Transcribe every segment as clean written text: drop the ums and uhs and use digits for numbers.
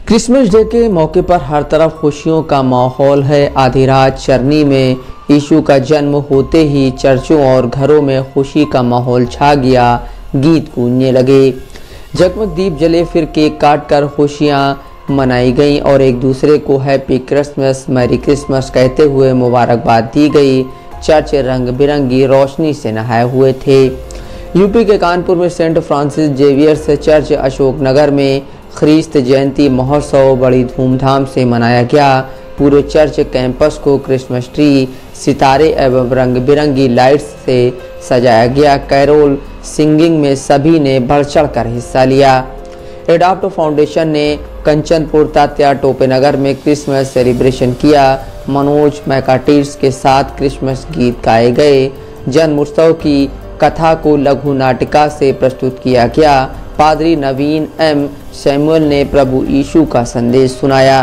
Christmas day के मौके पर हर तरफ खुशियों का माहौल है। आधी रात चरनी में यीशु का जन्म होते ही चर्चों और घरों में खुशी का माहौल छा गया। गीत गूंजने लगे, जगमग दीप जले, फिर केक काट कर खुशियाँ मनाई गईं और एक दूसरे को हैप्पी क्रिसमस, मैरी क्रिसमस कहते हुए मुबारकबाद दी गई। चर्च रंग बिरंगी रोशनी से नहाए हुए थे। यूपी के कानपुर में Saint Francis Xavier's church Ashoknagar में ख्रीस्त जयंती महोत्सव बड़ी धूमधाम से मनाया गया। पूरे चर्च कैंपस को क्रिसमस ट्री, सितारे एवं रंग बिरंगी लाइट्स से सजाया गया। कैरोल सिंगिंग में सभी ने बढ़ चढ़ कर हिस्सा लिया। एडॉप्ट फाउंडेशन ने कंचनपुर तात्या टोपेनगर में क्रिसमस सेलिब्रेशन किया। मनोज मैकाटिस के साथ क्रिसमस गीत गाए गए। जन्म उत्सव की कथा को लघु नाटिका से प्रस्तुत किया गया। पादरी नवीन एम सैमुअल ने प्रभु यीशु का संदेश सुनाया।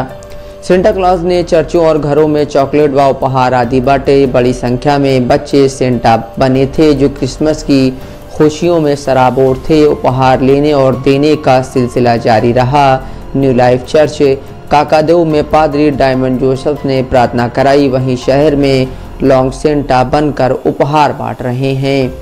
सेंटा क्लॉज ने चर्चों और घरों में चॉकलेट व उपहार आदि बांटे। बड़ी संख्या में बच्चे सेंटा बने थे जो क्रिसमस की खुशियों में सराबोर थे। उपहार लेने और देने का सिलसिला जारी रहा। न्यू लाइफ चर्च काकादेव में पादरी डायमंड जोसेफ ने प्रार्थना कराई। वहीं शहर में लॉन्ग सेंटा बनकर उपहार बांट रहे हैं।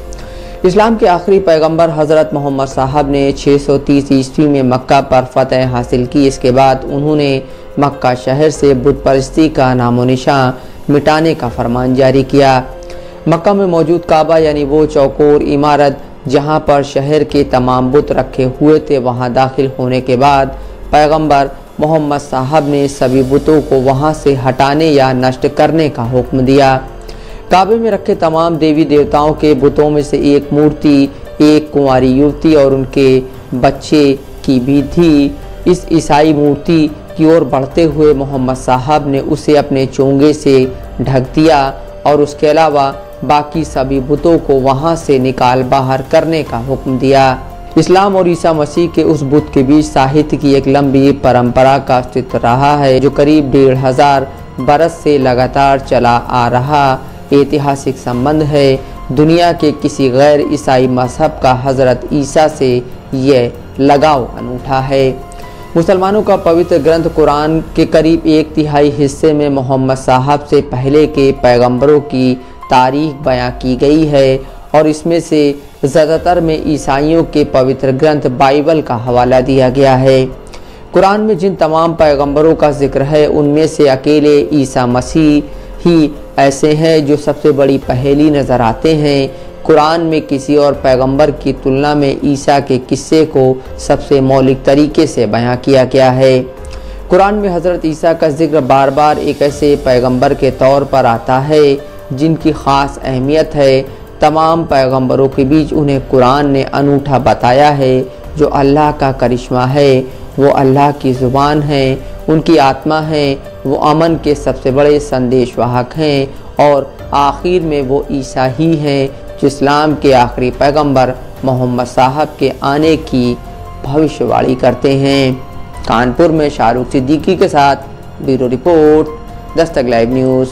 इस्लाम के आखिरी पैगंबर हज़रत मोहम्मद साहब ने 630 ईस्वी में मक्का पर फतह हासिल की। इसके बाद उन्होंने मक्का शहर से बुत परस्ती का नामो निशान मिटाने का फरमान जारी किया। मक्का में मौजूद काबा यानी वो चौकोर इमारत जहां पर शहर के तमाम बुत रखे हुए थे, वहां दाखिल होने के बाद पैगंबर मोहम्मद साहब ने सभी बुतों को वहां से हटाने या नष्ट करने का हुक्म दिया। काबे में रखे तमाम देवी देवताओं के बुतों में से एक मूर्ति एक कुंवारी युवती और उनके बच्चे की भी थी। इस ईसाई मूर्ति की ओर बढ़ते हुए मोहम्मद साहब ने उसे अपने चोंगे से ढक दिया और उसके अलावा बाकी सभी बुतों को वहां से निकाल बाहर करने का हुक्म दिया। इस्लाम और ईसा मसीह के उस बुत के बीच साहित्य की एक लंबी परंपरा का अस्तित्व रहा है जो करीब 1500 बरस से लगातार चला आ रहा ऐतिहासिक संबंध है। दुनिया के किसी गैर ईसाई मजहब का हज़रत ईसा से यह लगाव अनूठा है। मुसलमानों का पवित्र ग्रंथ कुरान के करीब 1/3 हिस्से में मोहम्मद साहब से पहले के पैगंबरों की तारीख बयां की गई है और इसमें से ज़्यादातर में ईसाइयों के पवित्र ग्रंथ बाइबल का हवाला दिया गया है। कुरान में जिन तमाम पैगंबरों का जिक्र है उनमें से अकेले ईसा मसीह ही ऐसे हैं जो सबसे बड़ी पहेली नज़र आते हैं। कुरान में किसी और पैगंबर की तुलना में ईसा के किस्से को सबसे मौलिक तरीके से बयां किया गया है। कुरान में हज़रत ईसा का जिक्र बार बार एक ऐसे पैगंबर के तौर पर आता है जिनकी ख़ास अहमियत है। तमाम पैगंबरों के बीच उन्हें कुरान ने अनूठा बताया है। जो अल्लाह का करिश्मा है, वो अल्लाह की ज़ुबान है, उनकी आत्मा है, वो अमन के सबसे बड़े संदेशवाहक हैं और आखिर में वो ईसा ही हैं जो इस्लाम के आखिरी पैगंबर मोहम्मद साहब के आने की भविष्यवाणी करते हैं। कानपुर में शाहरुख सिद्दीकी के साथ bureau report, Dastak live news.